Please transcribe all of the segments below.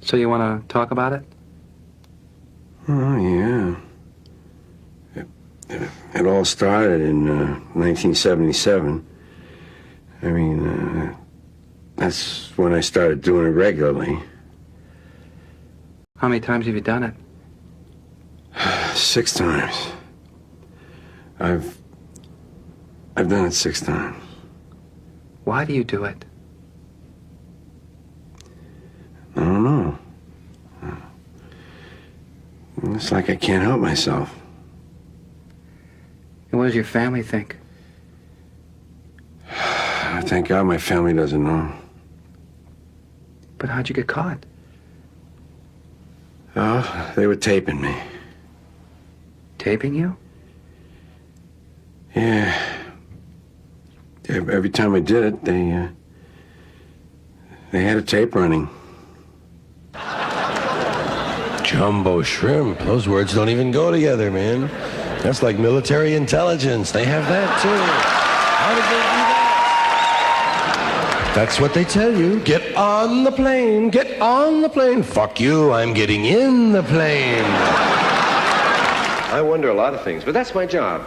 So you want to talk about it? Oh, yeah. It all started in 1977. I mean, that's when I started doing it regularly. How many times have you done it? 6 times. I've done it 6 times. Why do you do it? I don't know. It's like I can't help myself. And what does your family think? Thank God my family doesn't know. But how'd you get caught? Oh, they were taping me. Taping you? Yeah. Every time I did it, they had a tape running. Jumbo shrimp. Those words don't even go together, man. That's like military intelligence. They have that, too. How did they do that? That's what they tell you. Get on the plane. Get on the plane. Fuck you. I'm getting in the plane. I wonder a lot of things, but that's my job.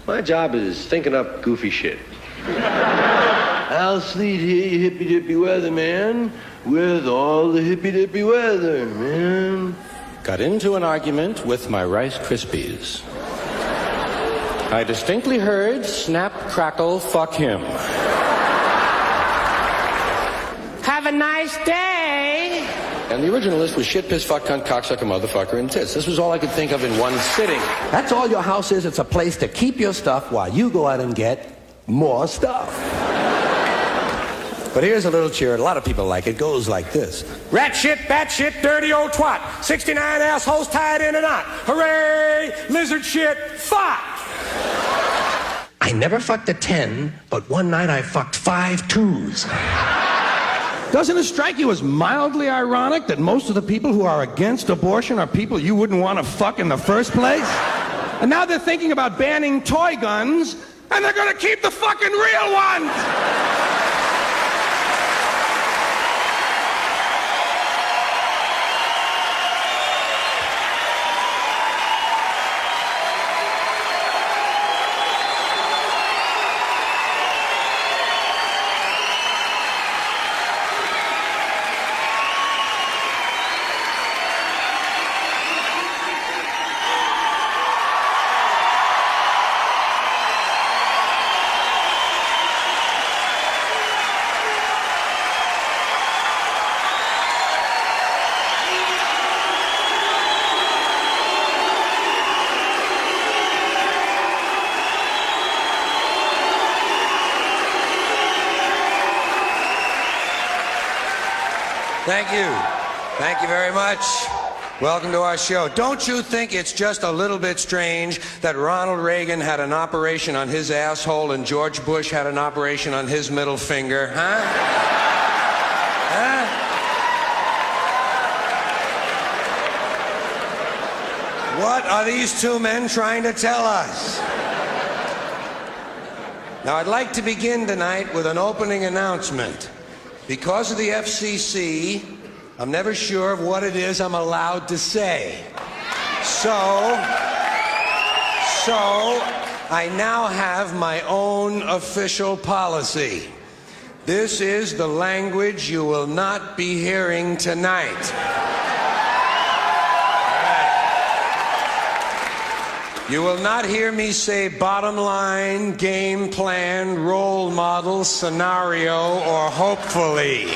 My job is thinking up goofy shit. Al Sleet here, you hippy-dippy weather, man. With all the hippy-dippy weather, man. Got into an argument with my Rice Krispies. I distinctly heard snap, crackle, fuck him. Have a nice day. And the original list was shit, piss, fuck, cunt, cocksucker, motherfucker, and tits. This was all I could think of in one sitting. That's all your house is. It's a place to keep your stuff while you go out and get more stuff. But here's a little cheer. A lot of people like it. It goes like this. Rat shit, bat shit, dirty old twat. 69 assholes tied in a knot. Hooray! Lizard shit, fuck! I never fucked a 10, but one night I fucked 5 2s. Doesn't it strike you as mildly ironic that most of the people who are against abortion are people you wouldn't want to fuck in the first place? And now they're thinking about banning toy guns, and they're gonna keep the fucking real ones! Thank you. Thank you very much. Welcome to our show. Don't you think it's just a little bit strange that Ronald Reagan had an operation on his asshole and George Bush had an operation on his middle finger, huh? Huh? What are these 2 men trying to tell us? Now, I'd like to begin tonight with an opening announcement. Because of the FCC, I'm never sure of what it is I'm allowed to say. So I now have my own official policy. This is the language you will not be hearing tonight. You will not hear me say bottom line, game plan, role model, scenario, or hopefully.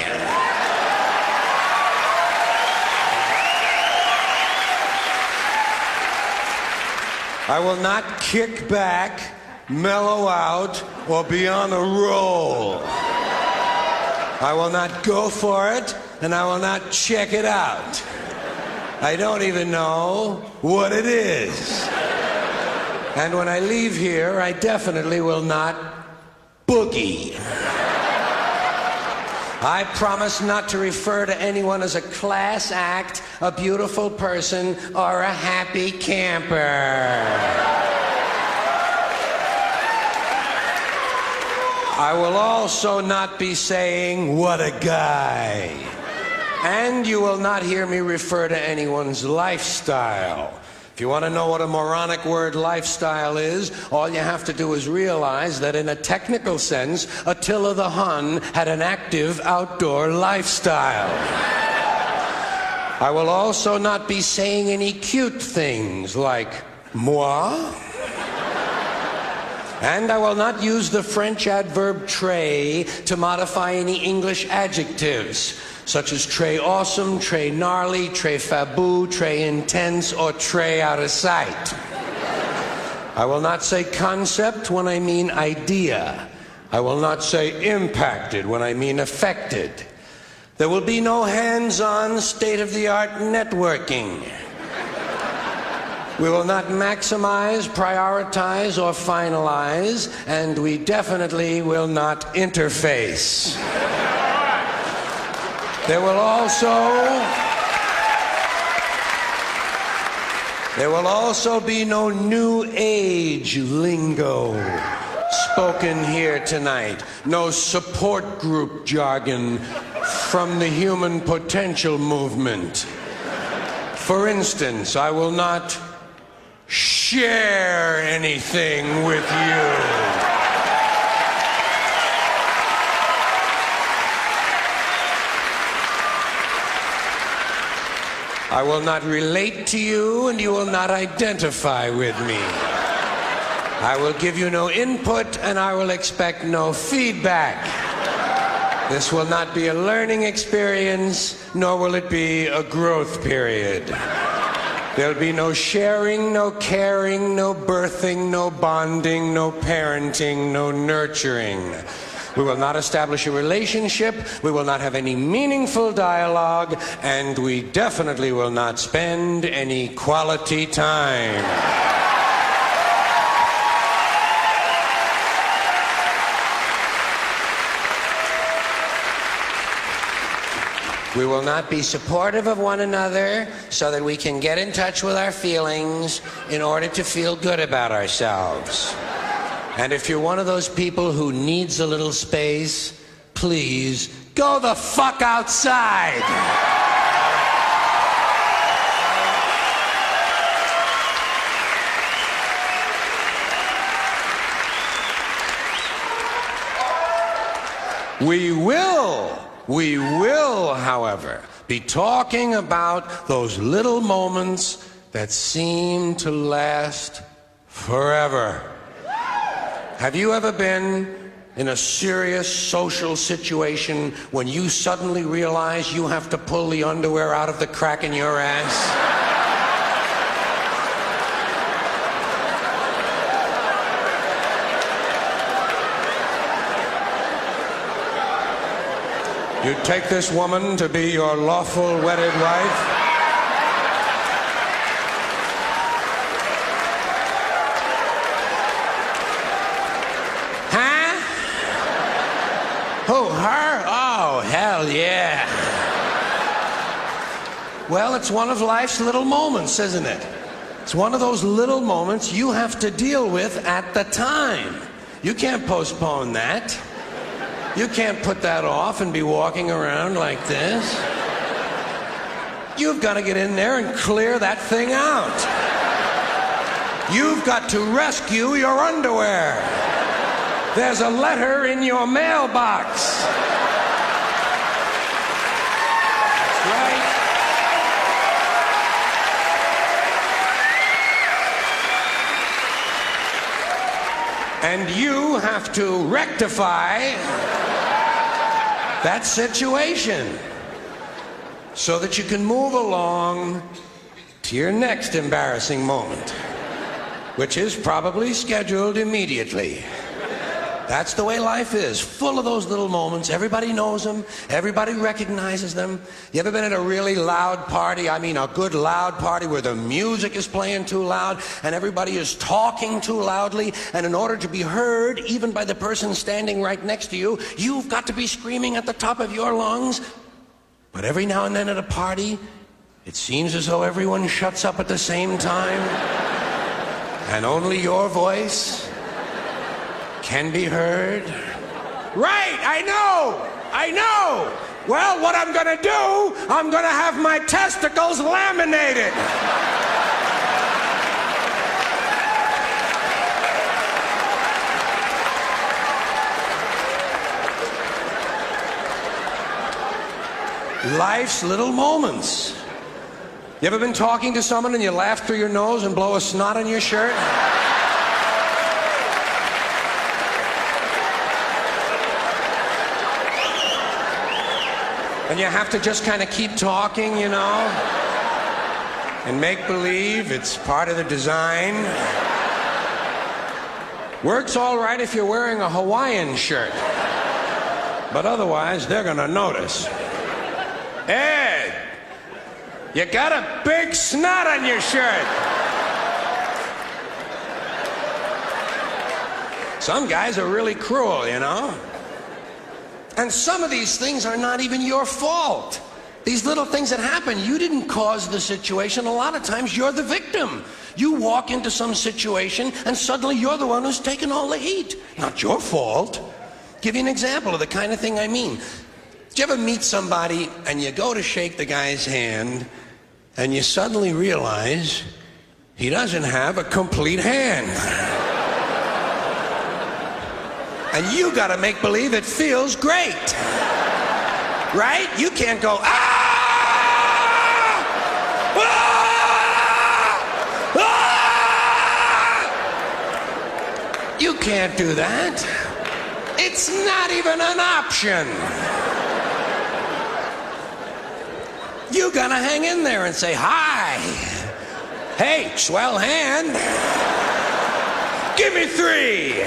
I will not kick back, mellow out, or be on a roll. I will not go for it, and I will not check it out. I don't even know what it is. And when I leave here, I definitely will not boogie. I promise not to refer to anyone as a class act, a beautiful person, or a happy camper. I will also not be saying, what a guy. And you will not hear me refer to anyone's lifestyle. If you want to know what a moronic word lifestyle is, all you have to do is realize that in a technical sense, Attila the Hun had an active outdoor lifestyle. I will also not be saying any cute things like moi. And I will not use the French adverb très to modify any English adjectives, such as très awesome, très gnarly, très fabou, très intense, or très out of sight. I will not say concept when I mean idea. I will not say impacted when I mean affected. There will be no hands-on, state-of-the-art networking. We will not maximize, prioritize, or finalize, and we definitely will not interface. There will also be no new age lingo spoken here tonight, no support group jargon from the human potential movement. For instance, I will not share anything with you. I will not relate to you, and you will not identify with me. I will give you no input, and I will expect no feedback. This will not be a learning experience, nor will it be a growth period. There'll be no sharing, no caring, no birthing, no bonding, no parenting, no nurturing. We will not establish a relationship, we will not have any meaningful dialogue, and we definitely will not spend any quality time. We will not be supportive of one another so that we can get in touch with our feelings in order to feel good about ourselves. And if you're one of those people who needs a little space, please go the fuck outside. We will, however, be talking about those little moments that seem to last forever. Have you ever been in a serious social situation when you suddenly realize you have to pull the underwear out of the crack in your ass? You take this woman to be your lawful wedded wife. Huh? Who, her? Oh, hell yeah. Well, it's one of life's little moments, isn't it? It's one of those little moments you have to deal with at the time. You can't postpone that. You can't put that off and be walking around like this. You've got to get in there and clear that thing out. You've got to rescue your underwear. There's a letter in your mailbox. That's right. And you have to rectify that situation so that you can move along to your next embarrassing moment, which is probably scheduled immediately. That's the way life is, full of those little moments. Everybody knows them. Everybody recognizes them. You ever been at a really loud party? I mean, a good loud party where the music is playing too loud and everybody is talking too loudly, and in order to be heard, even by the person standing right next to you, you've got to be screaming at the top of your lungs. But every now and then at a party, it seems as though everyone shuts up at the same time, and only your voice can be heard. Right, I know. Well, what I'm gonna do, I'm gonna have my testicles laminated. Life's little moments. You ever been talking to someone and you laugh through your nose and blow a snot on your shirt? And you have to just kind of keep talking, you know, and make believe it's part of the design. Works all right if you're wearing a Hawaiian shirt, but otherwise they're gonna notice. Ed, you got a big snot on your shirt. Some guys are really cruel, you know. And some of these things are not even your fault. These little things that happen, you didn't cause the situation. A lot of times you're the victim. You walk into some situation and suddenly you're the one who's taking all the heat. Not your fault. Give you an example of the kind of thing I mean. Did you ever meet somebody and you go to shake the guy's hand and you suddenly realize he doesn't have a complete hand? And you gotta make believe it feels great. Right? You can't go, ah! Ah! Ah! You can't do that. It's not even an option. You gotta hang in there and say, hi. Hey, swell hand. Give me 3.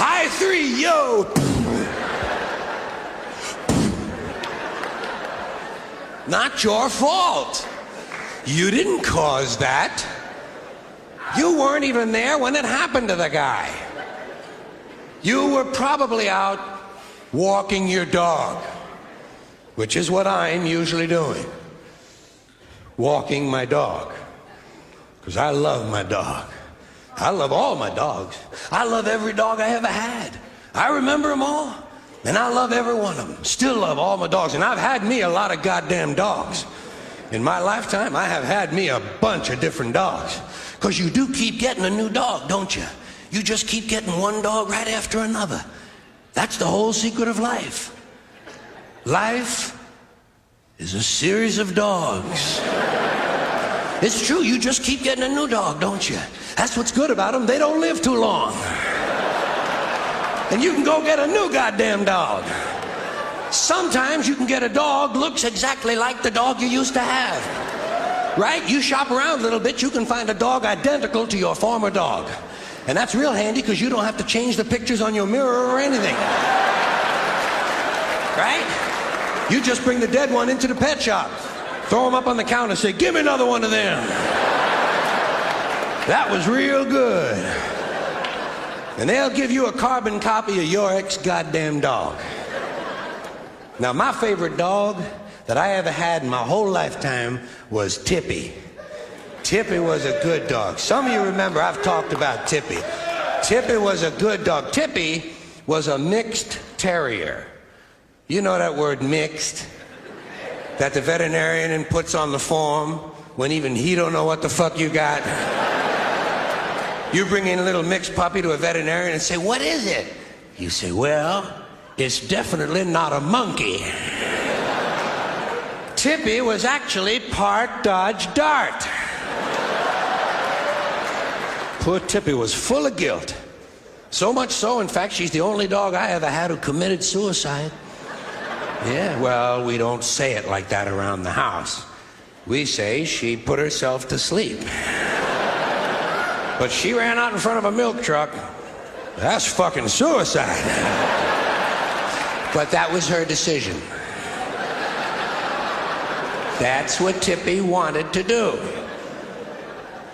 High 3, yo. Not your fault. You didn't cause that. You weren't even there when it happened to the guy. You were probably out walking your dog, which is what I'm usually doing. Walking my dog. Because I love my dog. I love all my dogs. I love every dog I ever had. I remember them all. And I love every one of them. Still love all my dogs. And I've had me a lot of goddamn dogs. In my lifetime, I have had me a bunch of different dogs. Because you do keep getting a new dog, don't you? You just keep getting one dog right after another. That's the whole secret of life. Life is a series of dogs. It's true, you just keep getting a new dog, don't you? That's what's good about them, they don't live too long. And you can go get a new goddamn dog. Sometimes you can get a dog looks exactly like the dog you used to have. Right? You shop around a little bit, you can find a dog identical to your former dog. And that's real handy because you don't have to change the pictures on your mirror or anything. Right? You just bring the dead one into the pet shop, throw them up on the counter, say, give me another one of them. That was real good. And they'll give you a carbon copy of your ex-goddamn dog. Now, my favorite dog that I ever had in my whole lifetime was Tippy. Tippy was a good dog. Some of you remember I've talked about Tippy. Tippy was a good dog. Tippy was a mixed terrier. You know that word mixed? That the veterinarian puts on the form when even he don't know what the fuck you got. You bring in a little mixed puppy to a veterinarian and say, what is it? You say, well, it's definitely not a monkey. Tippy was actually part Dodge Dart. Poor Tippy was full of guilt. So much so, in fact, she's the only dog I ever had who committed suicide. Yeah, well, we don't say it like that around the house. We say she put herself to sleep. But she ran out in front of a milk truck. That's fucking suicide. But that was her decision. That's what Tippy wanted to do.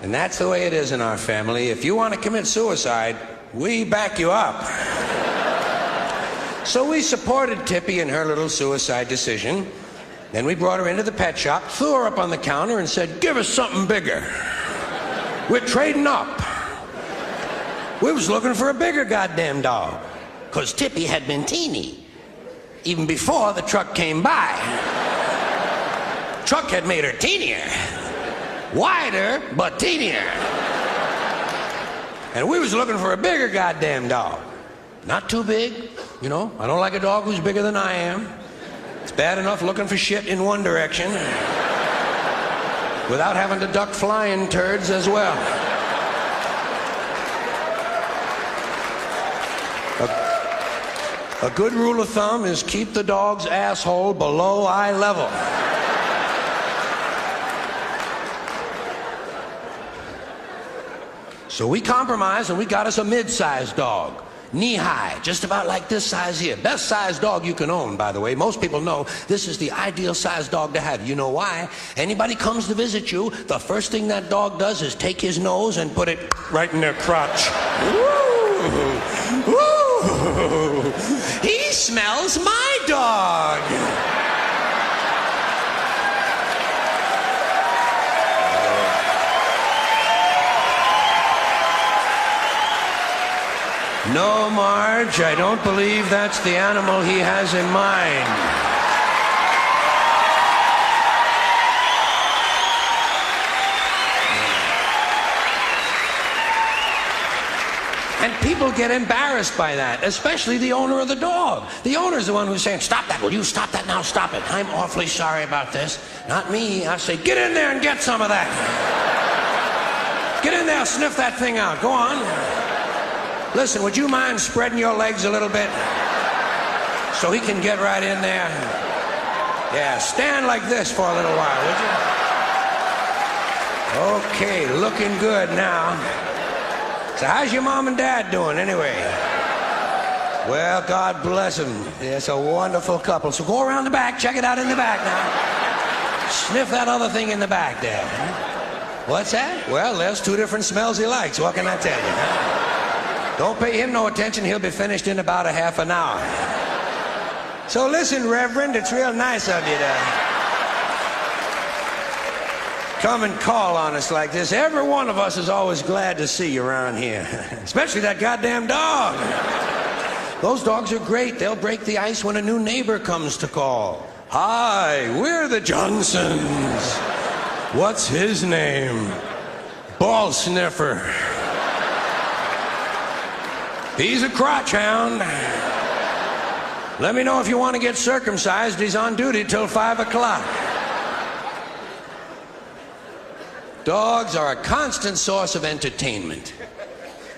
And that's the way it is in our family. If you want to commit suicide, we back you up. So we supported Tippy in her little suicide decision. Then we brought her into the pet shop, threw her up on the counter and said, give us something bigger. We're trading up. We was looking for a bigger goddamn dog, because Tippy had been teeny, even before the truck came by. Truck had made her teenier, wider, but teenier. And we was looking for a bigger goddamn dog. Not too big, you know. I don't like a dog who's bigger than I am. It's bad enough looking for shit in one direction without having to duck flying turds as well. A good rule of thumb is keep the dog's asshole below eye level. So we compromised and we got us a mid-sized dog. Knee-high, just about like this size here. Best sized dog you can own, by the way. Most people know this is the ideal sized dog to have. You know why? Anybody comes to visit you, the first thing that dog does is take his nose and put it right in their crotch. Woo! Woo! He smells my dog. No, Marge, I don't believe that's the animal he has in mind. And people get embarrassed by that, especially the owner of the dog. The owner's the one who's saying, stop that, will you stop that now, stop it. I'm awfully sorry about this. Not me. I say, get in there and get some of that. Get in there, sniff that thing out. Go on. Listen, would you mind spreading your legs a little bit so he can get right in there? Yeah, stand like this for a little while, would you? Okay, looking good now. So how's your mom and dad doing anyway? Well, God bless them. It's a wonderful couple. So go around the back, check it out in the back now. Sniff that other thing in the back there. What's that? Well, there's two different smells he likes. What can I tell you? Don't pay him no attention. He'll be finished in about a half an hour. So listen, Reverend, it's real nice of you to come and call on us like this. Every one of us is always glad to see you around here, especially that goddamn dog. Those dogs are great. They'll break the ice when a new neighbor comes to call. Hi, we're the Johnsons. What's his name? Ball sniffer. He's a crotch hound. Let me know if you want to get circumcised. He's on duty till 5 o'clock. Dogs are a constant source of entertainment.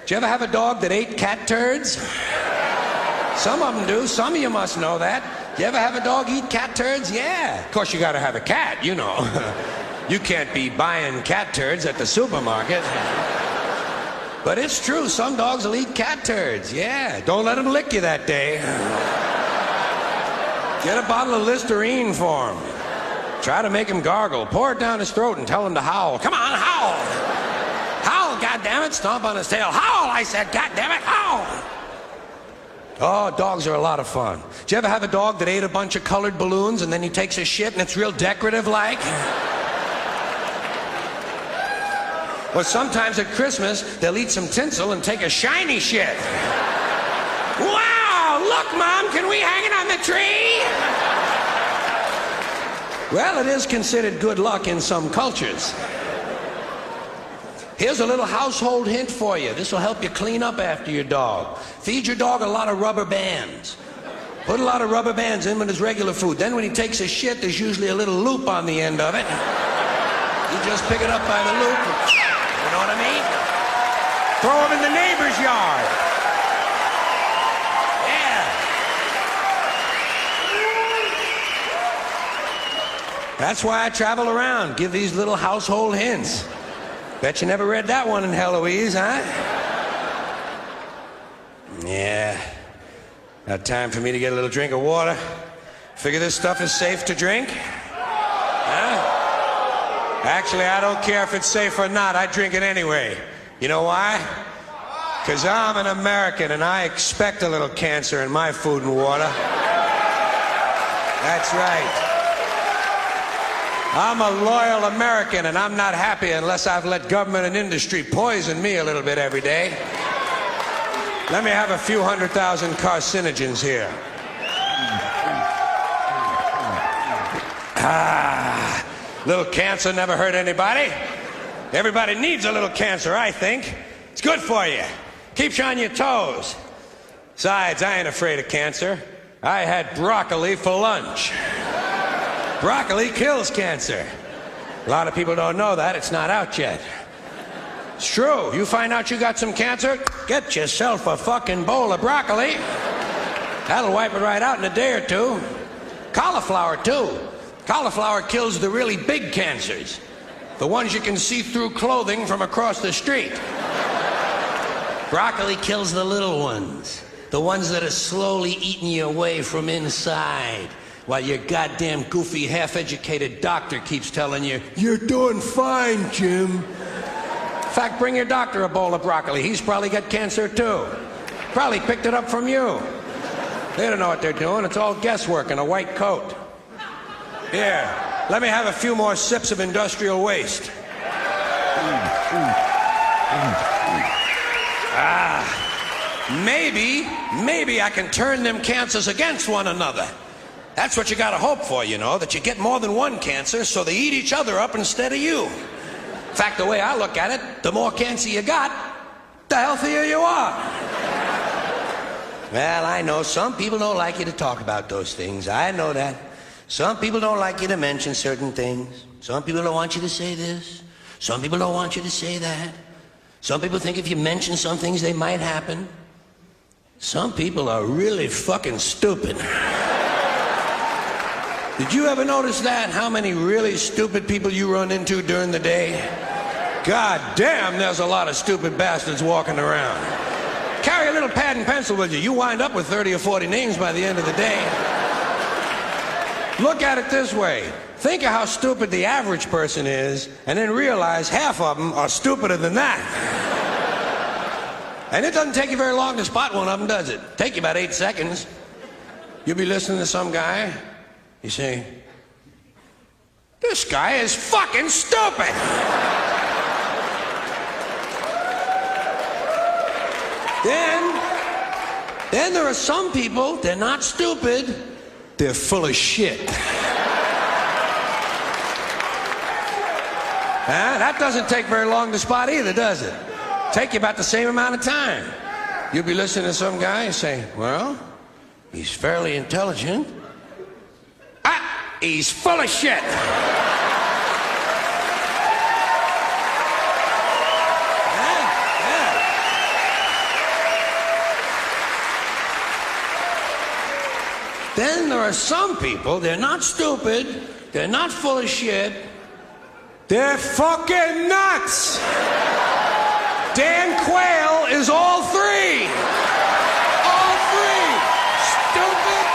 Did you ever have a dog that ate cat turds? Some of them do. Some of you must know that. You ever have a dog eat cat turds? Yeah. Of course, you got to have a cat, you know. You can't be buying cat turds at the supermarket. But it's true, some dogs will eat cat turds, yeah. Don't let them lick you that day. Get a bottle of Listerine for him. Try to make him gargle. Pour it down his throat and tell him to howl. Come on, howl. Howl, goddammit. Stomp on his tail. Howl, I said, goddammit, howl. Oh, dogs are a lot of fun. Did you ever have a dog that ate a bunch of colored balloons and then he takes a shit and it's real decorative like? Well, sometimes at Christmas, they'll eat some tinsel and take a shiny shit. Wow! Look, Mom, can we hang it on the tree? Well, it is considered good luck in some cultures. Here's a little household hint for you. This will help you clean up after your dog. Feed your dog a lot of rubber bands. Put a lot of rubber bands in with his regular food. Then when he takes a shit, there's usually a little loop on the end of it. You just pick it up by the loop. You know what I mean? Throw him in the neighbor's yard. Yeah. That's why I travel around, give these little household hints. Bet you never read that one in Heloise, huh? Yeah. Now time for me to get a little drink of water. Figure this stuff is safe to drink? Huh? Actually, I don't care if it's safe or not. I drink it anyway. You know why? Because I'm an American and I expect a little cancer in my food and water. That's right. I'm a loyal American and I'm not happy unless I've let government and industry poison me a little bit every day. Let me have a few 100,000 carcinogens here. Little cancer never hurt anybody. Everybody needs a little cancer, I think. It's good for you. Keeps you on your toes. Besides, I ain't afraid of cancer. I had broccoli for lunch. Broccoli kills cancer. A lot of people don't know that. It's not out yet. It's true. You find out you got some cancer, get yourself a fucking bowl of broccoli. That'll wipe it right out in a day or two. Cauliflower, too. Cauliflower kills the really big cancers. The ones you can see through clothing from across the street. Broccoli kills the little ones. The ones that are slowly eating you away from inside. While your goddamn goofy, half-educated doctor keeps telling you, "You're doing fine, Jim." In fact, bring your doctor a bowl of broccoli. He's probably got cancer, too. Probably picked it up from you. They don't know what they're doing. It's all guesswork in a white coat. Here, let me have a few more sips of industrial waste. Maybe I can turn them cancers against one another. That's what you gotta hope for, you know, that you get more than one cancer so they eat each other up instead of you. In fact, the way I look at it, the more cancer you got, the healthier you are. Well, I know some people don't like you to talk about those things. I know that. Some people don't like you to mention certain things. Some people don't want you to say this. Some people don't want you to say that. Some people think if you mention some things, they might happen. Some people are really fucking stupid. Did you ever notice that? How many really stupid people you run into during the day? God damn, there's a lot of stupid bastards walking around. Carry a little pad and pencil with you. You wind up with 30 or 40 names by the end of the day. Look at it this way. Think of how stupid the average person is, and then realize half of them are stupider than that. And it doesn't take you very long to spot one of them, does it? Take you about 8 seconds. You'll be listening to some guy. You say, "This guy is fucking stupid." Then there are some people, they're not stupid, they're full of shit. That doesn't take very long to spot either, does it? Take you about the same amount of time. You'll be listening to some guy and say, "Well, he's fairly intelligent." He's full of shit. Then there are some people, they're not stupid, they're not full of shit, they're fucking nuts. Dan Quayle is all three. All three. Stupid,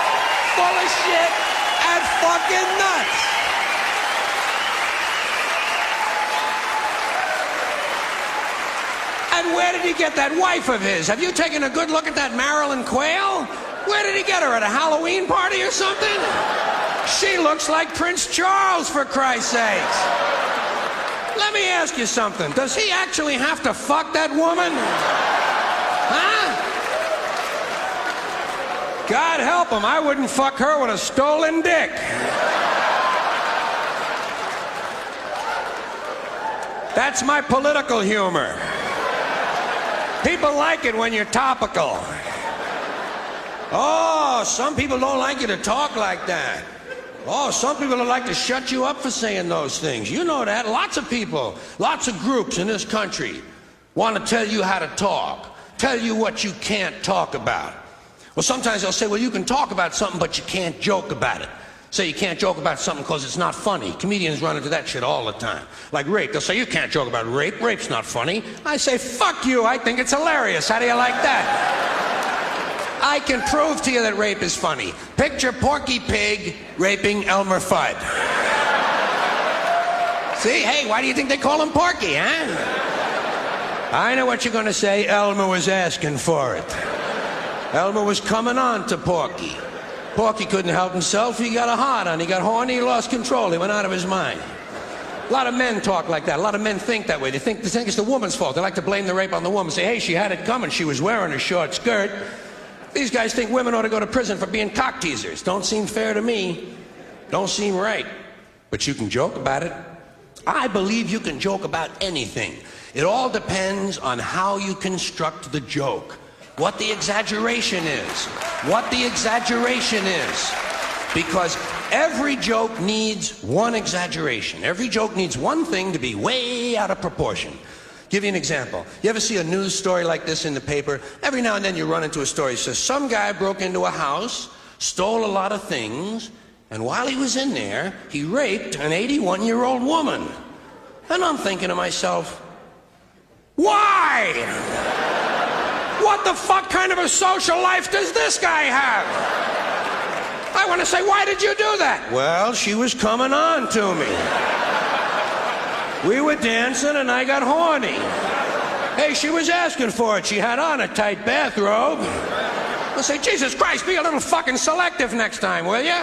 full of shit, and fucking nuts. And where did he get that wife of his? Have you taken a good look at that Marilyn Quayle? Where did he get her? At a Halloween party or something? She looks like Prince Charles, for Christ's sakes. Let me ask you something. Does he actually have to fuck that woman? Huh? God help him. I wouldn't fuck her with a stolen dick. That's my political humor. People like it when you're topical. Oh, some people don't like you to talk like that. Oh, some people would like to shut you up for saying those things. You know that. Lots of people, lots of groups in this country want to tell you how to talk, tell you what you can't talk about. Well, sometimes they'll say, well, you can talk about something, but you can't joke about it. Say you can't joke about something because it's not funny. Comedians run into that shit all the time. Like rape. They'll say, you can't joke about rape. Rape's not funny. I say, fuck you. I think it's hilarious. How do you like that? I can prove to you that rape is funny. Picture Porky Pig raping Elmer Fudd. See? Hey, why do you think they call him Porky, huh? I know what you're going to say. Elmer was asking for it. Elmer was coming on to Porky. Porky couldn't help himself. He got a hard on. He got horny. He lost control. He went out of his mind. A lot of men talk like that. A lot of men think that way. They think it's the woman's fault. They like to blame the rape on the woman. Say, hey, she had it coming. She was wearing a short skirt. These guys think women ought to go to prison for being cock teasers. Don't seem fair to me. Don't seem right. But you can joke about it. I believe you can joke about anything. It all depends on how you construct the joke. What the exaggeration is. What the exaggeration is. Because every joke needs one exaggeration. Every joke needs one thing to be way out of proportion. Give you an example. You ever see a news story like this in the paper? Every now and then you run into a story that says some guy broke into a house, stole a lot of things, and while he was in there, he raped an 81-year-old woman. And I'm thinking to myself, why? What the fuck kind of a social life does this guy have? I want to say, why did you do that? Well, she was coming on to me. We were dancing and I got horny. Hey, she was asking for it. She had on a tight bathrobe. I say, Jesus Christ, be a little fucking selective next time, will you?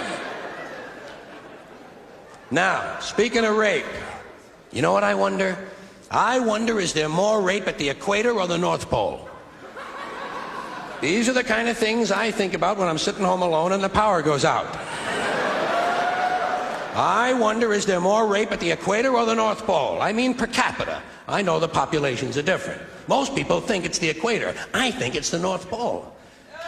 Now, speaking of rape, you know what I wonder? I wonder, is there more rape at the equator or the North Pole? These are the kind of things I think about when I'm sitting home alone and the power goes out. I wonder, is there more rape at the equator or the North Pole? I mean per capita. I know the populations are different. Most people think it's the equator. I think it's the North Pole.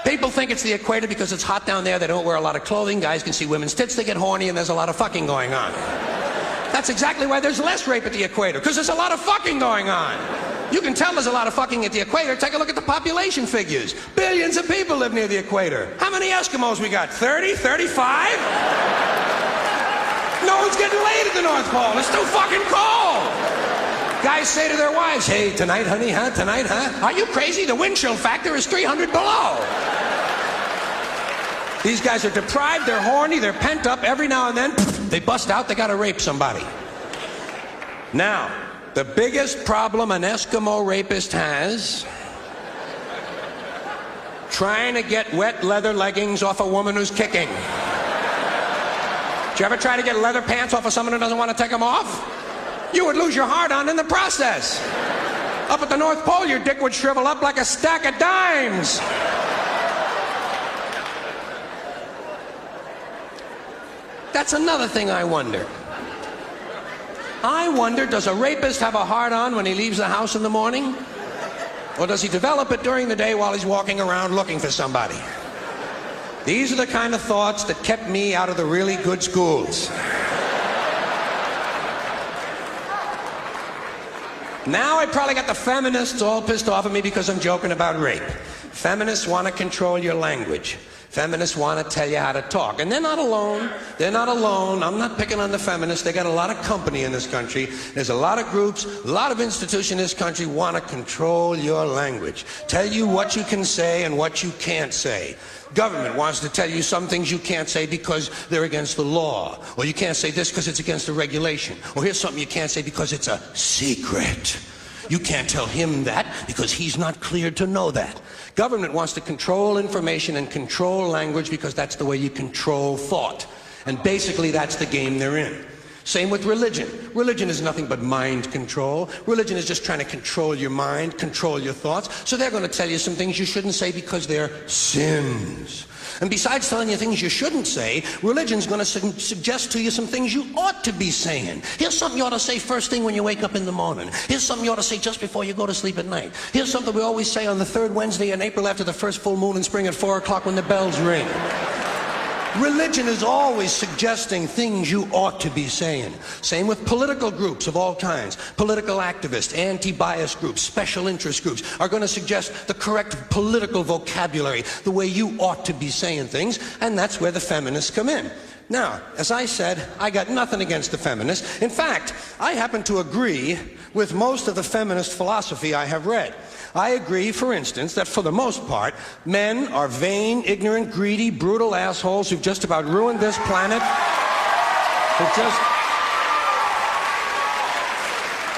People think it's the equator because it's hot down there, they don't wear a lot of clothing, guys can see women's tits, they get horny, and there's a lot of fucking going on. That's exactly why there's less rape at the equator, because there's a lot of fucking going on. You can tell there's a lot of fucking at the equator. Take a look at the population figures. Billions of people live near the equator. How many Eskimos we got? 30? 35? No one's getting laid at the North Pole. It's too fucking cold. Guys say to their wives, hey, tonight, honey, huh? Tonight, huh? Are you crazy? The wind chill factor is 300 below. These guys are deprived, they're horny, they're pent up. Every now and then, they bust out, they gotta rape somebody. Now, the biggest problem an Eskimo rapist has, trying to get wet leather leggings off a woman who's kicking. Did you ever try to get leather pants off of someone who doesn't want to take them off? You would lose your heart on in the process. Up at the North Pole, your dick would shrivel up like a stack of dimes. That's another thing I wonder. I wonder, does a rapist have a hard-on when he leaves the house in the morning? Or does he develop it during the day while he's walking around looking for somebody? These are the kind of thoughts that kept me out of the really good schools. Now I probably got the feminists all pissed off at me because I'm joking about rape. Feminists want to control your language. Feminists want to tell you how to talk. And they're not alone. They're not alone. I'm not picking on the feminists. They got a lot of company in this country. There's a lot of groups, a lot of institutions in this country want to control your language. Tell you what you can say and what you can't say. Government wants to tell you some things you can't say because they're against the law. Or you can't say this because it's against the regulation. Or here's something you can't say because it's a secret. You can't tell him that because he's not cleared to know that. Government wants to control information and control language because that's the way you control thought. And basically that's the game they're in. Same with religion. Religion is nothing but mind control. Religion is just trying to control your mind, control your thoughts. So they're going to tell you some things you shouldn't say because they're sins. And besides telling you things you shouldn't say, religion's going to suggest to you some things you ought to be saying. Here's something you ought to say first thing when you wake up in the morning. Here's something you ought to say just before you go to sleep at night. Here's something we always say on the third Wednesday in April after the first full moon in spring at 4 o'clock when the bells ring. Religion is always suggesting things you ought to be saying. Same with political groups of all kinds. Political activists, anti-bias groups, special interest groups are going to suggest the correct political vocabulary, the way you ought to be saying things, and that's where the feminists come in. Now, as I said, I got nothing against the feminists. In fact, I happen to agree with most of the feminist philosophy I have read. I agree, for instance, that for the most part, men are vain, ignorant, greedy, brutal assholes who've just about ruined this planet.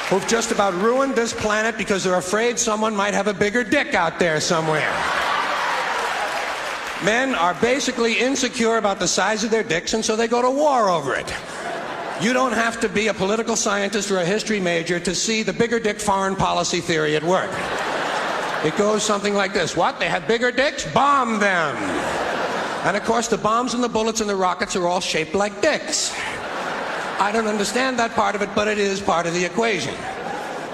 Who've just about ruined this planet because they're afraid someone might have a bigger dick out there somewhere. Men are basically insecure about the size of their dicks, and so they go to war over it. You don't have to be a political scientist or a history major to see the bigger dick foreign policy theory at work. It goes something like this. What? They have bigger dicks? Bomb them. And of course, the bombs and the bullets and the rockets are all shaped like dicks. I don't understand that part of it, but it is part of the equation.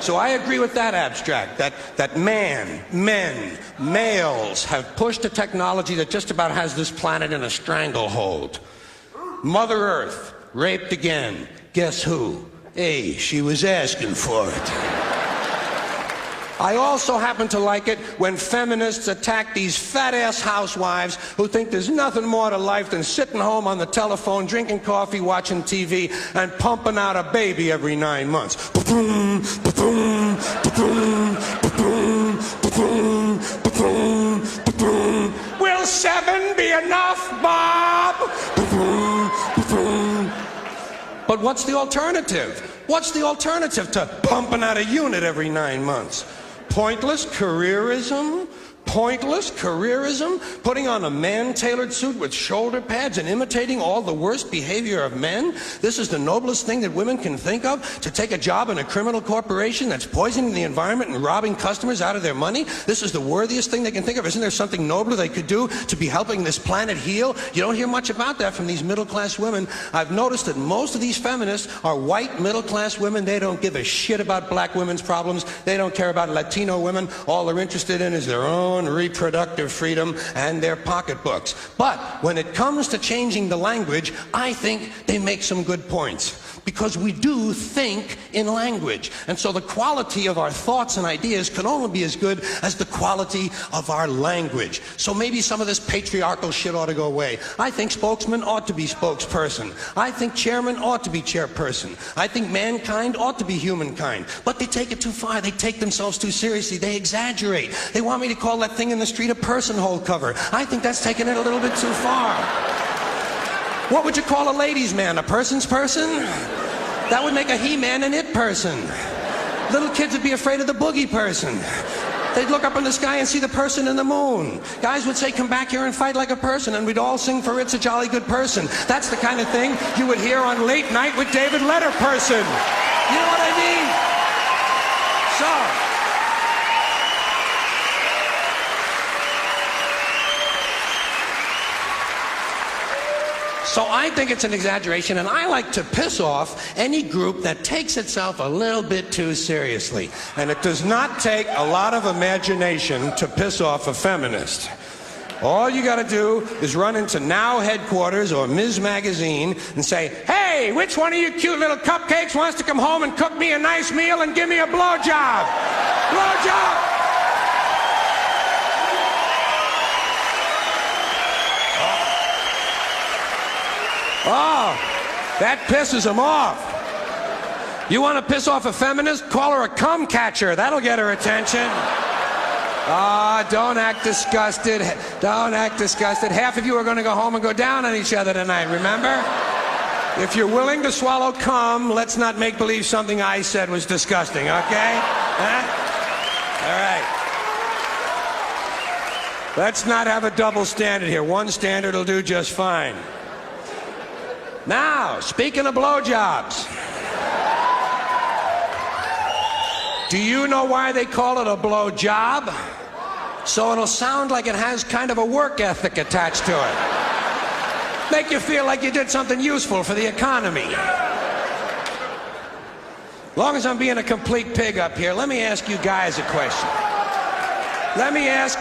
So I agree with that abstract, that males have pushed a technology that just about has this planet in a stranglehold. Mother Earth, raped again. Guess who? Hey, she was asking for it. I also happen to like it when feminists attack these fat-ass housewives who think there's nothing more to life than sitting home on the telephone, drinking coffee, watching TV, and pumping out a baby every 9 months. Will 7 be enough, Bob? But what's the alternative? What's the alternative to pumping out a unit every 9 months? Pointless careerism? Pointless careerism? Putting on a man-tailored suit with shoulder pads and imitating all the worst behavior of men? This is the noblest thing that women can think of? To take a job in a criminal corporation that's poisoning the environment and robbing customers out of their money? This is the worthiest thing they can think of. Isn't there something nobler they could do to be helping this planet heal? You don't hear much about that from these middle-class women. I've noticed that most of these feminists are white middle-class women. They don't give a shit about black women's problems. They don't care about Latino women. All they're interested in is their own reproductive freedom and their pocketbooks. But when it comes to changing the language, I think they make some good points. Because we do think in language. And so the quality of our thoughts and ideas can only be as good as the quality of our language. So maybe some of this patriarchal shit ought to go away. I think spokesman ought to be spokesperson. I think chairman ought to be chairperson. I think mankind ought to be humankind. But they take it too far. They take themselves too seriously. They exaggerate. They want me to call that thing in the street a person-hole cover. I think that's taking it a little bit too far. What would you call a ladies' man? A person's person? That would make a he-man an it person. Little kids would be afraid of the boogie person. They'd look up in the sky and see the person in the moon. Guys would say, come back here and fight like a person, and we'd all sing for It's a Jolly Good Person. That's the kind of thing you would hear on Late Night with David Letterperson. You know what I mean? So I think it's an exaggeration, and I like to piss off any group that takes itself a little bit too seriously. And it does not take a lot of imagination to piss off a feminist. All you gotta do is run into Now Headquarters or Ms. Magazine and say, hey, which one of you cute little cupcakes wants to come home and cook me a nice meal and give me a blowjob? Blowjob! Oh, that pisses them off. You want to piss off a feminist? Call her a cum catcher. That'll get her attention. Ah, don't act disgusted. Don't act disgusted. Half of you are going to go home and go down on each other tonight, remember? If you're willing to swallow cum, let's not make believe something I said was disgusting, okay? Huh? All right. Let's not have a double standard here. One standard will do just fine. Now, speaking of blowjobs, do you know why they call it a blowjob? So it'll sound like it has kind of a work ethic attached to it. Make you feel like you did something useful for the economy. As long as I'm being a complete pig up here, let me ask you guys a question. Let me ask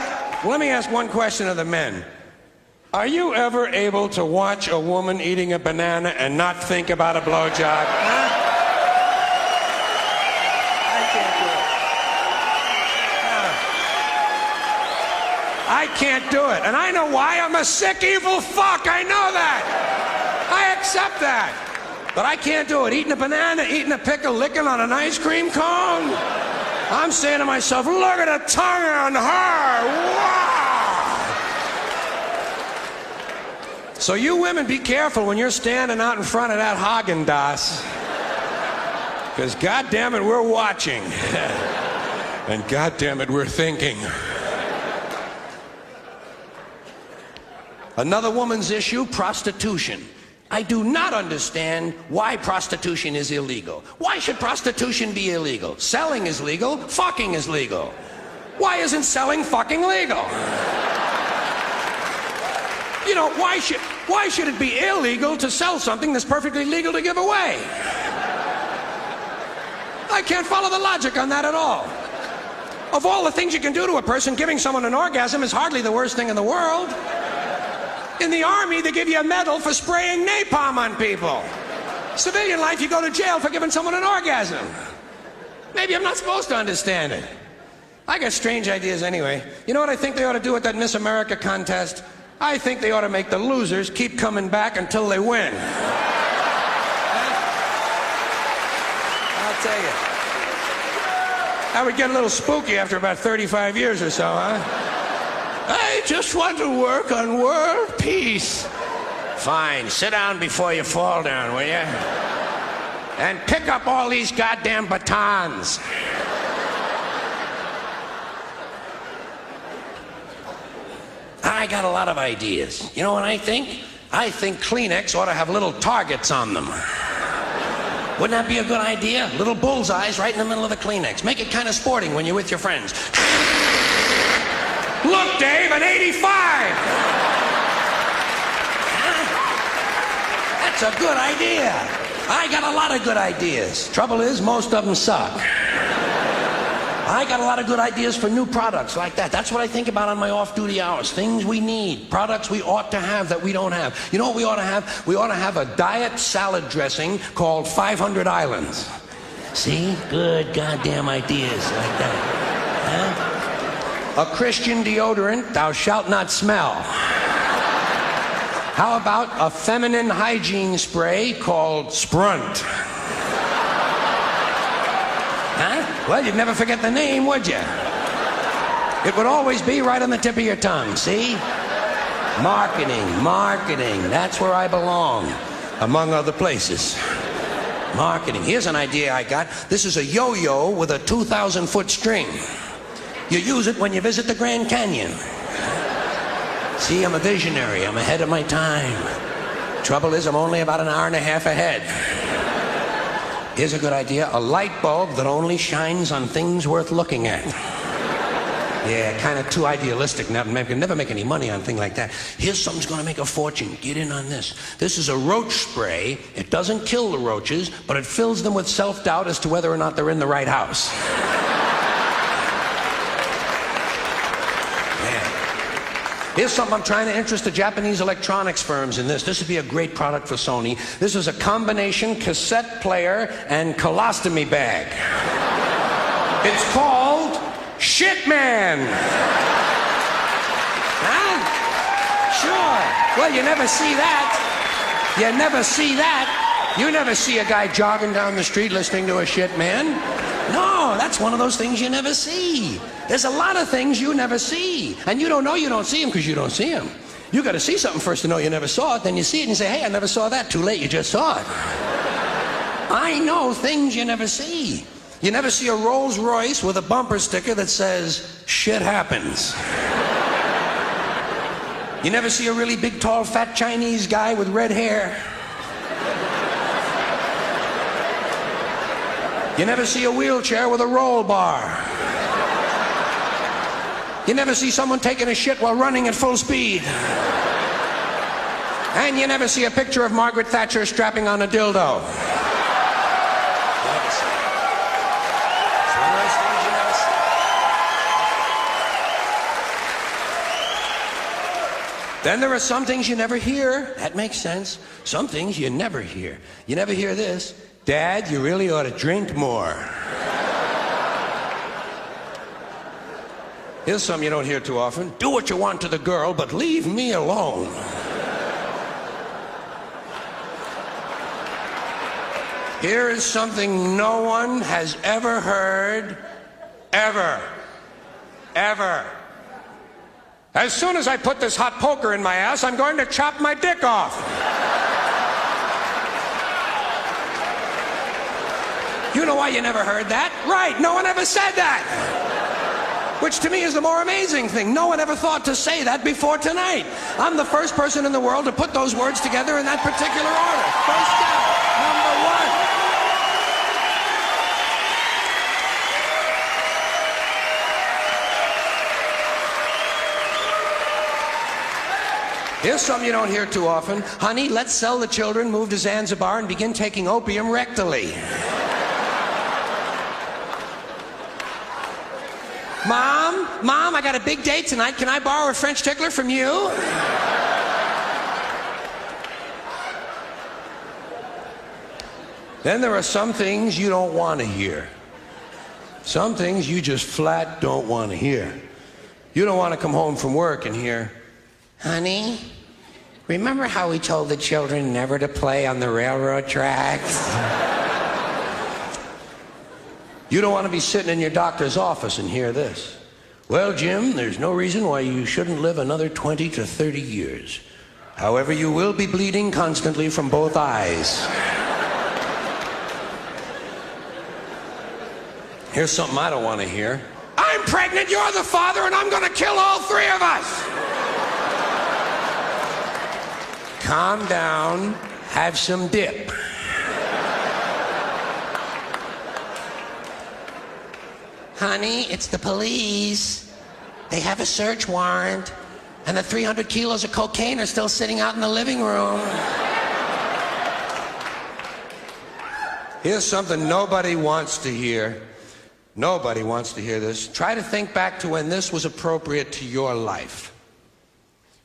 one question of the men. Are you ever able to watch a woman eating a banana and not think about a blowjob? Huh? I can't do it. I can't do it. And I know why. I'm a sick, evil fuck. I know that. I accept that. But I can't do it. Eating a banana, eating a pickle, licking on an ice cream cone. I'm saying to myself, look at the tongue on her. Wow. So you women, be careful when you're standing out in front of that Haagen-Dazs. Because goddamn it, we're watching. And goddamn it, we're thinking. Another woman's issue, prostitution. I do not understand why prostitution is illegal. Why should prostitution be illegal? Selling is legal, fucking is legal. Why isn't selling fucking legal? You know, why should it be illegal to sell something that's perfectly legal to give away? I can't follow the logic on that at all. Of all the things you can do to a person, giving someone an orgasm is hardly the worst thing in the world. In the Army, they give you a medal for spraying napalm on people. Civilian life, you go to jail for giving someone an orgasm. Maybe I'm not supposed to understand it. I got strange ideas anyway. You know what I think they ought to do at that Miss America contest? I think they ought to make the losers keep coming back until they win. I'll tell you. That would get a little spooky after about 35 years or so, huh? I just want to work on world peace. Fine, sit down before you fall down, will you? And pick up all these goddamn batons. I got a lot of ideas. You know what I think? I think Kleenex ought to have little targets on them. Wouldn't that be a good idea? Little bullseyes right in the middle of the Kleenex. Make it kind of sporting when you're with your friends. Look, Dave, an 85! Huh? That's a good idea. I got a lot of good ideas. Trouble is, most of them suck. I got a lot of good ideas for new products like that. That's what I think about on my off-duty hours. Things we need, products we ought to have that we don't have. You know what we ought to have? We ought to have a diet salad dressing called 500 Islands. See? Good goddamn ideas like that. Huh? A Christian deodorant, thou shalt not smell. How about a feminine hygiene spray called Sprunt? Huh? Well, you'd never forget the name, would you? It would always be right on the tip of your tongue, see? Marketing, marketing, that's where I belong, among other places. Marketing. Here's an idea I got. This is a yo-yo with a 2,000-foot string. You use it when you visit the Grand Canyon. See, I'm a visionary. I'm ahead of my time. Trouble is, I'm only about an hour and a half ahead. Here's a good idea. A light bulb that only shines on things worth looking at. Yeah, kind of too idealistic. Never make any money on a thing like that. Here's something's going to make a fortune. Get in on this. This is a roach spray. It doesn't kill the roaches, but it fills them with self-doubt as to whether or not they're in the right house. Here's something I'm trying to interest the Japanese electronics firms in this. This would be a great product for Sony. This is a combination cassette player and colostomy bag. It's called Shit Man. Huh? Sure. Well, you never see that. You never see that. You never see a guy jogging down the street listening to a shit man. No, that's one of those things you never see. There's a lot of things you never see. And you don't know you don't see them because you don't see them. You got to see something first to know you never saw it. Then you see it and you say, hey, I never saw that. Too late, you just saw it. I know things you never see. You never see a Rolls Royce with a bumper sticker that says, shit happens. You never see a really big, tall, fat Chinese guy with red hair. You never see a wheelchair with a roll bar. You never see someone taking a shit while running at full speed. And you never see a picture of Margaret Thatcher strapping on a dildo. Then there are some things you never hear. That makes sense. Some things you never hear. You never hear this. Dad, you really ought to drink more. Here's something you don't hear too often. Do what you want to the girl, but leave me alone. Here is something no one has ever heard, ever. Ever. As soon as I put this hot poker in my ass, I'm going to chop my dick off. You know why you never heard that? Right, no one ever said that. Which to me is the more amazing thing. No one ever thought to say that before tonight. I'm the first person in the world to put those words together in that particular order. First down, number one. Here's something you don't hear too often. Honey, let's sell the children, move to Zanzibar, and begin taking opium rectally. Mom, I got a big date tonight. Can I borrow a French tickler from you? Then there are some things you don't want to hear. Some things you just flat don't want to hear. You don't want to come home from work and hear, honey, remember how we told the children never to play on the railroad tracks? You don't want to be sitting in your doctor's office and hear this. Well, Jim, there's no reason why you shouldn't live another 20 to 30 years. However, you will be bleeding constantly from both eyes. Here's something I don't want to hear. I'm pregnant, you're the father, and I'm going to kill all three of us. Calm down, have some dip. Honey, it's the police. They have a search warrant, and the 300 kilos of cocaine are still sitting out in the living room. Here's something nobody wants to hear. Nobody wants to hear this. Try to think back to when this was appropriate to your life.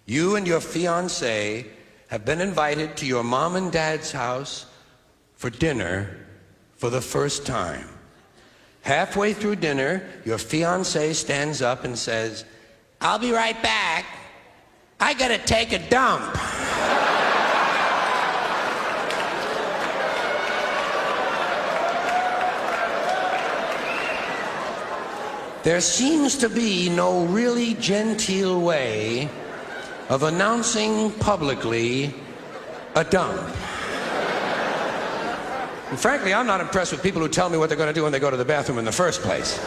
You and your fiancé have been invited to your mom and dad's house for dinner for the first time. Halfway through dinner, your fiancé stands up and says, I'll be right back. I gotta take a dump. There seems to be no really genteel way of announcing publicly a dump. And frankly, I'm not impressed with people who tell me what they're going to do when they go to the bathroom in the first place.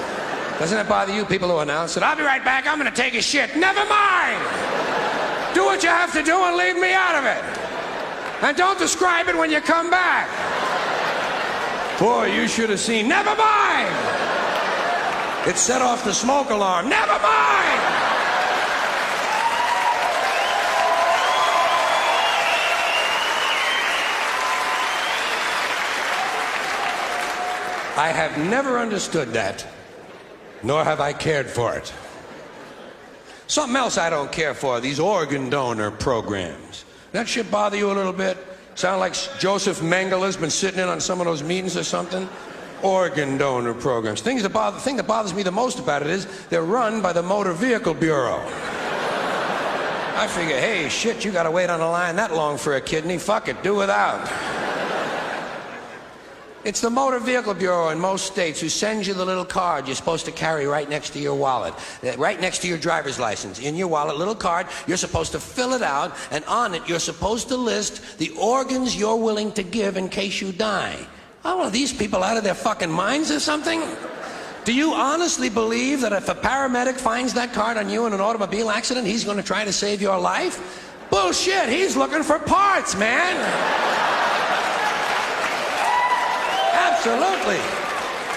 Doesn't it bother you, people who announce that, I'll be right back, I'm going to take a shit? Never mind! Do what you have to do and leave me out of it. And don't describe it when you come back. Boy, you should have seen. Never mind! It set off the smoke alarm. Never mind! I have never understood that, nor have I cared for it. Something else I don't care for, these organ donor programs. That shit bother you a little bit? Sound like Joseph Mengele's been sitting in on some of those meetings or something? Organ donor programs. The thing that bothers me the most about it is they're run by the Motor Vehicle Bureau. I figure, hey, shit, you gotta wait on the line that long for a kidney. Fuck it, do without. It's the Motor Vehicle Bureau in most states who sends you the little card you're supposed to carry right next to your wallet, right next to your driver's license. In your wallet, little card, you're supposed to fill it out, and on it you're supposed to list the organs you're willing to give in case you die. Oh, are these people out of their fucking minds or something? Do you honestly believe that if a paramedic finds that card on you in an automobile accident, he's going to try to save your life? Bullshit, he's looking for parts, man. Absolutely.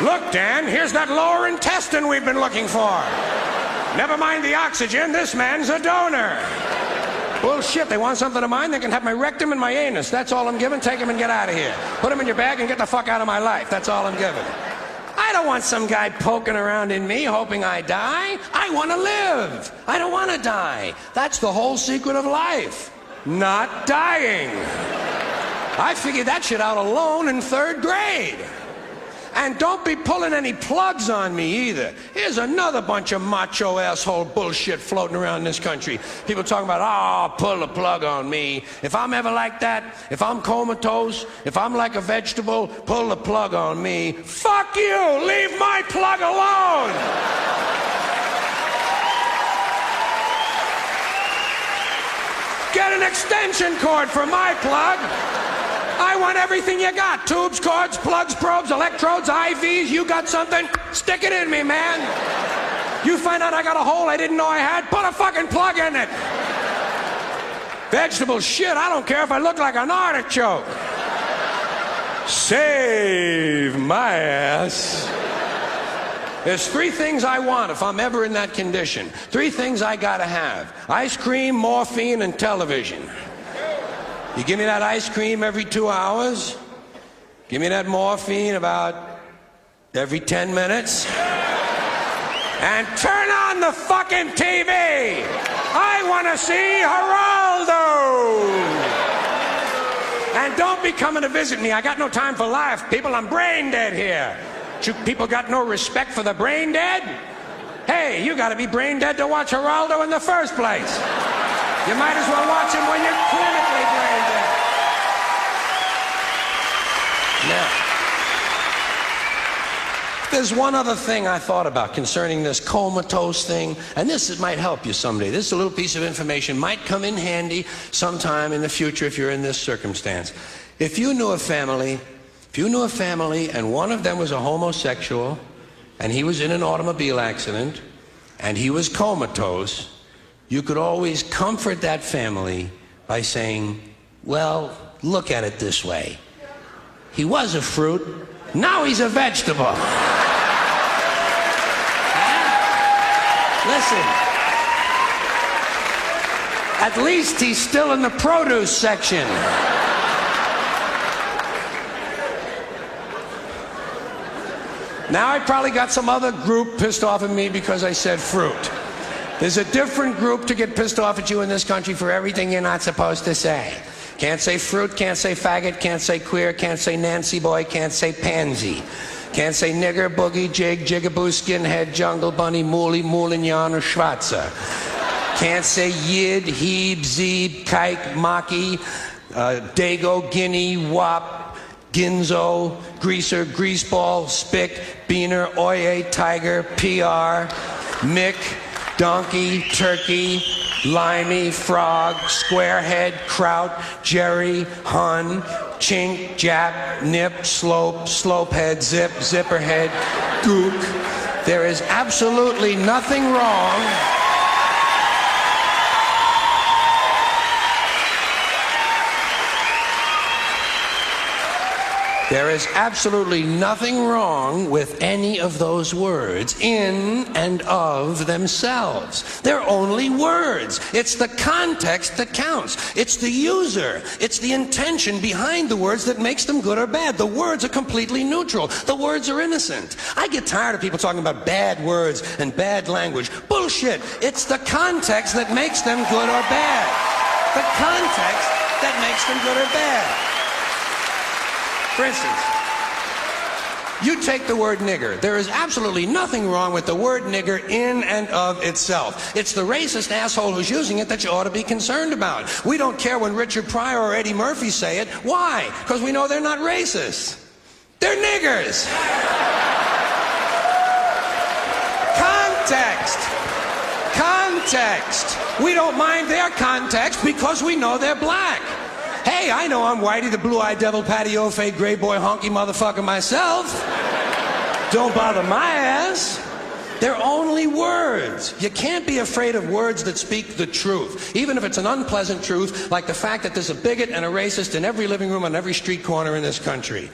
Look, Dan, here's that lower intestine we've been looking for. Never mind the oxygen, this man's a donor. Bullshit, they want something of mine, they can have my rectum and my anus. That's all I'm giving. Take them and get out of here. Put them in your bag and get the fuck out of my life. That's all I'm giving. I don't want some guy poking around in me hoping I die. I want to live. I don't want to die. That's the whole secret of life. Not dying. I figured that shit out alone in 3rd grade. And don't be pulling any plugs on me either. Here's another bunch of macho asshole bullshit floating around this country. People talking about, oh, pull a plug on me. If I'm ever like that, if I'm comatose, if I'm like a vegetable, pull the plug on me. Fuck you! Leave my plug alone! Get an extension cord for my plug. I want everything you got. Tubes, cords, plugs, probes, electrodes, IVs. You got something? Stick it in me, man. You find out I got a hole I didn't know I had, put a fucking plug in it. Vegetable shit, I don't care if I look like an artichoke. Save my ass. There's 3 things I want if I'm ever in that condition. 3 things I gotta have: ice cream, morphine, and television. You give me that ice cream every 2 hours. Give me that morphine about every 10 minutes. And turn on the fucking TV. I want to see Geraldo. And don't be coming to visit me. I got no time for life, people. I'm brain dead here. You people got no respect for the brain dead? Hey, you got to be brain dead to watch Geraldo in the first place. You might as well watch him when you're clinically brain dead. Now, there's one other thing I thought about concerning this comatose thing, and this might help you someday. This is a little piece of information, might come in handy sometime in the future if you're in this circumstance. If you knew a family and one of them was a homosexual, and he was in an automobile accident, and he was comatose, you could always comfort that family by saying, well, look at it this way. He was a fruit, now he's a vegetable. Listen, at least he's still in the produce section. Now I probably got some other group pissed off at me because I said fruit. There's a different group to get pissed off at you in this country for everything you're not supposed to say. Can't say fruit, can't say faggot, can't say queer, can't say Nancy boy, can't say pansy. Can't say nigger, boogie, jig, jigaboo, skinhead, jungle bunny, mooly, moulignon, or schwarzer. Can't say yid, heeb, zeeb, kike, maki, dago, guinea, wop, ginzo, greaser, greaseball, spick, beaner, oye, tiger, PR, mick, donkey, turkey, limey, frog, squarehead, kraut, jerry, hun, chink, jap, nip, slope, slopehead, zip, zipperhead, gook. There is absolutely nothing wrong. There is absolutely nothing wrong with any of those words in and of themselves. They're only words. It's the context that counts. It's the user. It's the intention behind the words that makes them good or bad. The words are completely neutral. The words are innocent. I get tired of people talking about bad words and bad language. Bullshit. It's the context that makes them good or bad. The context that makes them good or bad. For instance, you take the word nigger. There is absolutely nothing wrong with the word nigger in and of itself. It's the racist asshole who's using it that you ought to be concerned about. We don't care when Richard Pryor or Eddie Murphy say it. Why? Because we know they're not racist. They're niggers. Context. Context. We don't mind their context because we know they're black. Hey, I know I'm Whitey, the blue-eyed devil, patio fade, gray boy, honky motherfucker myself. Don't bother my ass. They're only words. You can't be afraid of words that speak the truth, even if it's an unpleasant truth, like the fact that there's a bigot and a racist in every living room on every street corner in this country.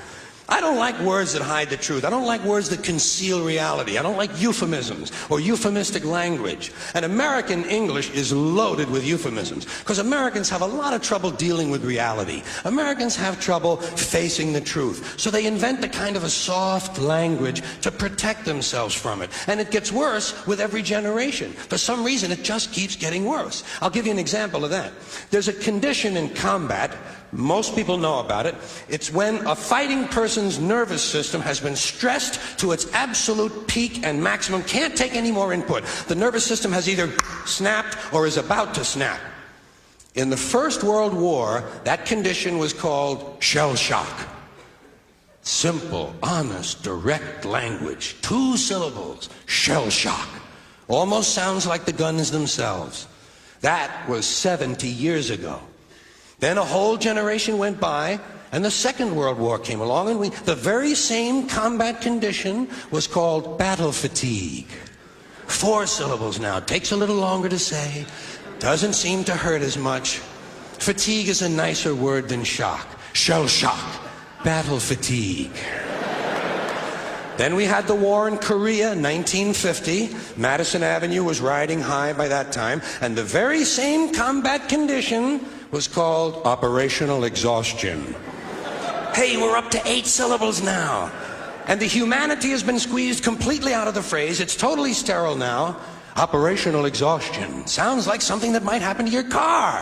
I don't like words that hide the truth. I don't like words that conceal reality. I don't like euphemisms or euphemistic language. And American English is loaded with euphemisms because Americans have a lot of trouble dealing with reality. Americans have trouble facing the truth. So they invent a kind of a soft language to protect themselves from it. And it gets worse with every generation. For some reason, it just keeps getting worse. I'll give you an example of that. There's a condition in combat. Most people know about it. It's when a fighting person's nervous system has been stressed to its absolute peak and maximum, can't take any more input. The nervous system has either snapped or is about to snap. In the First World War, that condition was called shell shock. Simple, honest, direct language. 2 syllables. Shell shock. Almost sounds like the guns themselves. That was 70 years ago. Then a whole generation went by, and the Second World War came along, and the very same combat condition was called battle fatigue. 4 syllables now. Takes a little longer to say. Doesn't seem to hurt as much. Fatigue is a nicer word than shock. Shell shock. Battle fatigue. Then we had the war in Korea, 1950. Madison Avenue was riding high by that time, and the very same combat condition was called operational exhaustion. Hey, we're up to 8 syllables now. And the humanity has been squeezed completely out of the phrase. It's totally sterile now. Operational exhaustion. Sounds like something that might happen to your car.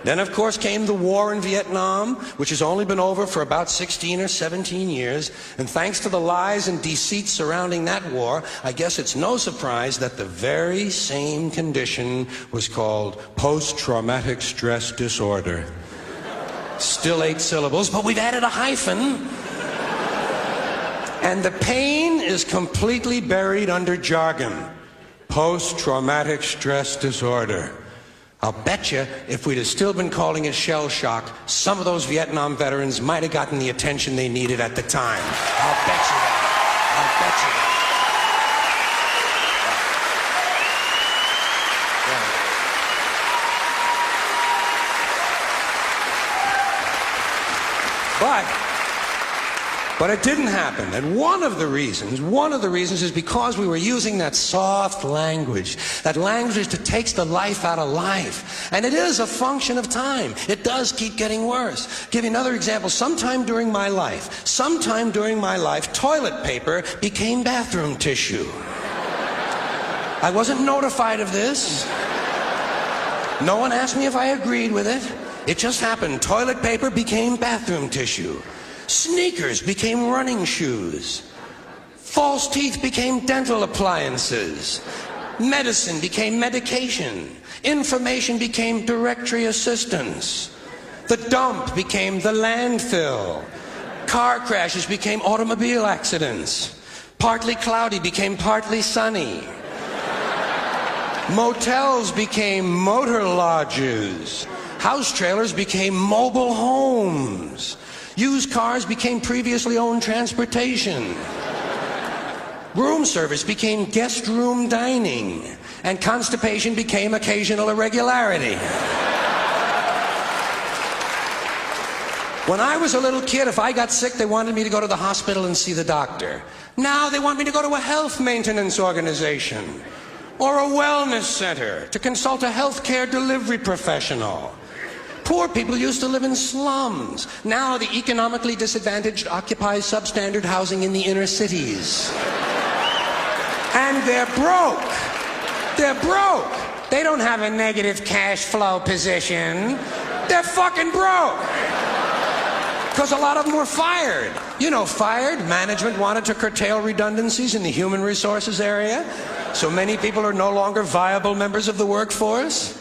Then, of course, came the war in Vietnam, which has only been over for about 16 or 17 years. And thanks to the lies and deceit surrounding that war, I guess it's no surprise that the very same condition was called post-traumatic stress disorder. Still 8 syllables, but we've added a hyphen. And the pain is completely buried under jargon. Post-traumatic stress disorder. I'll bet you if we'd have still been calling it shell shock, some of those Vietnam veterans might have gotten the attention they needed at the time. I'll bet you that. I'll bet you that. But it didn't happen. And one of the reasons is because we were using that soft language, that language that takes the life out of life. And it is a function of time. It does keep getting worse. Give you another example. Sometime during my life, toilet paper became bathroom tissue. I wasn't notified of this. No one asked me if I agreed with it. It just happened. Toilet paper became bathroom tissue. Sneakers became running shoes. False teeth became dental appliances. Medicine became medication. Information became directory assistance. The dump became the landfill. Car crashes became automobile accidents. Partly cloudy became partly sunny. Motels became motor lodges. House trailers became mobile homes. Used cars became previously owned transportation. Room service became guest room dining. And constipation became occasional irregularity. When I was a little kid, if I got sick, they wanted me to go to the hospital and see the doctor. Now they want me to go to a health maintenance organization or a wellness center to consult a healthcare delivery professional. Poor people used to live in slums. Now the economically disadvantaged occupy substandard housing in the inner cities. And they're broke. They're broke. They don't have a negative cash flow position. They're fucking broke. Because a lot of them were fired. You know, fired. Management wanted to curtail redundancies in the human resources area. So many people are no longer viable members of the workforce.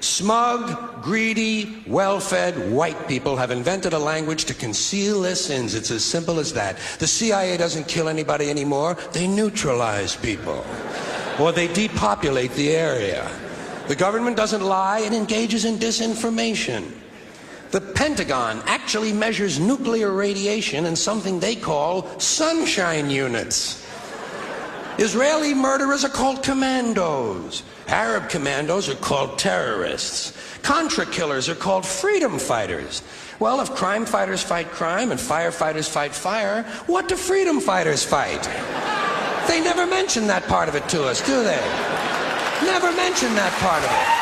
Smug, greedy, well-fed white people have invented a language to conceal their sins. It's as simple as that. The CIA doesn't kill anybody anymore. They neutralize people. Or they depopulate the area. The government doesn't lie. It engages in disinformation. The Pentagon actually measures nuclear radiation in something they call sunshine units. Israeli murderers are called commandos. Arab commandos are called terrorists. Contra killers are called freedom fighters. Well, if crime fighters fight crime and firefighters fight fire, what do freedom fighters fight? They never mention that part of it to us, do they? Never mention that part of it.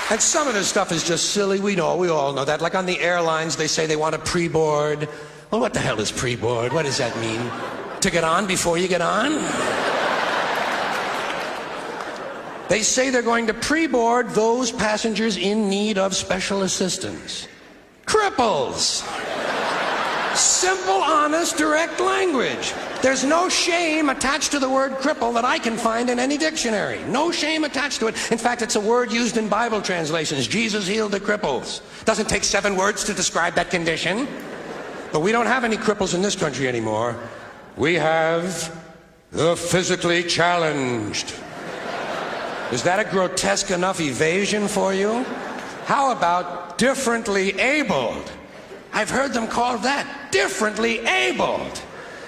And some of this stuff is just silly. We all know that. Like on the airlines, they say they want a pre-board. Well, what the hell is pre-board? What does that mean? To get on before you get on? They say they're going to pre-board those passengers in need of special assistance. Cripples! Simple, honest, direct language. There's no shame attached to the word cripple that I can find in any dictionary. No shame attached to it. In fact, it's a word used in Bible translations. Jesus healed the cripples. Doesn't take 7 words to describe that condition. But we don't have any cripples in this country anymore. We have the physically challenged. Is that a grotesque enough evasion for you? How about differently abled? I've heard them called that, differently abled.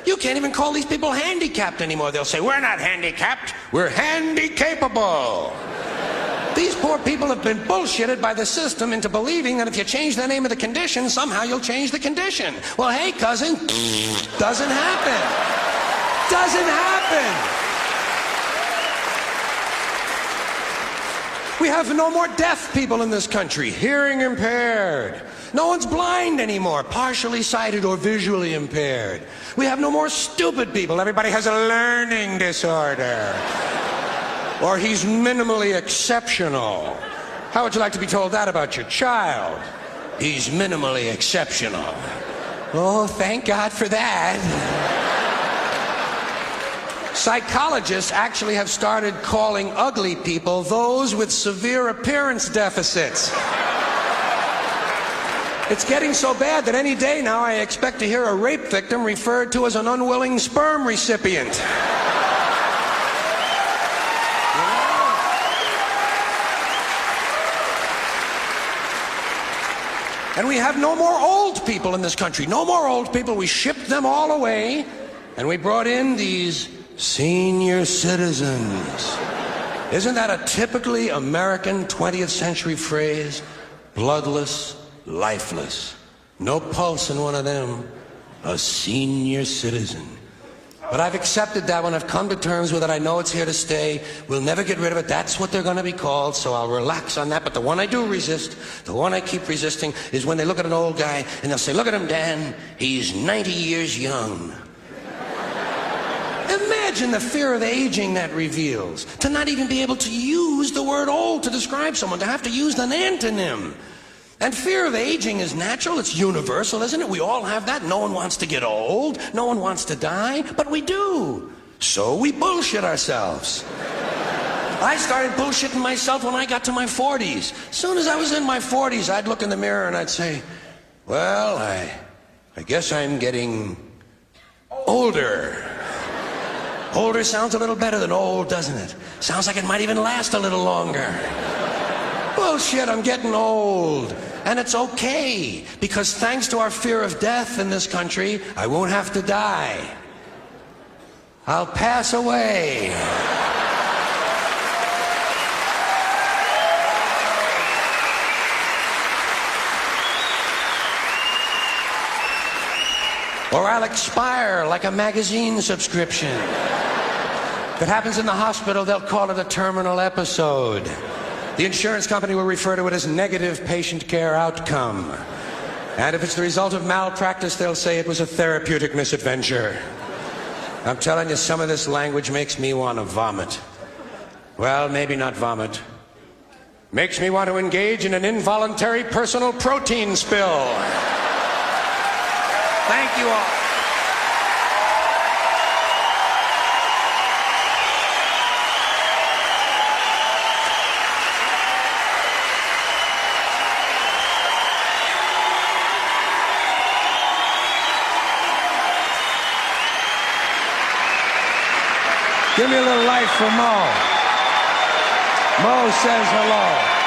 You can't even call these people handicapped anymore. They'll say, we're not handicapped, we're handy-capable. These poor people have been bullshitted by the system into believing that if you change the name of the condition, somehow you'll change the condition. Well, hey, cousin, doesn't happen. Doesn't happen. We have no more deaf people in this country, hearing impaired. No one's blind anymore, partially sighted or visually impaired. We have no more stupid people. Everybody has a learning disorder. Or he's minimally exceptional. How would you like to be told that about your child? He's minimally exceptional. Oh, thank God for that. Psychologists actually have started calling ugly people those with severe appearance deficits. It's getting so bad that any day now I expect to hear a rape victim referred to as an unwilling sperm recipient. And we have no more old people in this country. No more old people. We shipped them all away, and we brought in these senior citizens. Isn't that a typically American 20th century phrase? Bloodless, lifeless. No pulse in one of them. A senior citizen. But I've accepted that one. I've come to terms with it. I know it's here to stay. We'll never get rid of it. That's what they're going to be called, so I'll relax on that. But the one I do resist, the one I keep resisting, is when they look at an old guy and they'll say, look at him, Dan. He's 90 years young. Imagine the fear of aging that reveals. To not even be able to use the word old to describe someone, to have to use an antonym. And fear of aging is natural, it's universal, isn't it? We all have that. No one wants to get old, no one wants to die, but we do. So we bullshit ourselves. I started bullshitting myself when I got to my 40s. As soon as I was in my 40s, I'd look in the mirror and I'd say, well, I guess I'm getting older. Older sounds a little better than old, doesn't it? Sounds like it might even last a little longer. Bullshit, I'm getting old. And it's okay, because thanks to our fear of death in this country, I won't have to die. I'll pass away. Or I'll expire like a magazine subscription. If it happens in the hospital, they'll call it a terminal episode. The insurance company will refer to it as negative patient care outcome. And if it's the result of malpractice, they'll say it was a therapeutic misadventure. I'm telling you, some of this language makes me want to vomit. Well, maybe not vomit. Makes me want to engage in an involuntary personal protein spill. Thank you all. Give me a little life for Mo. Mo says hello.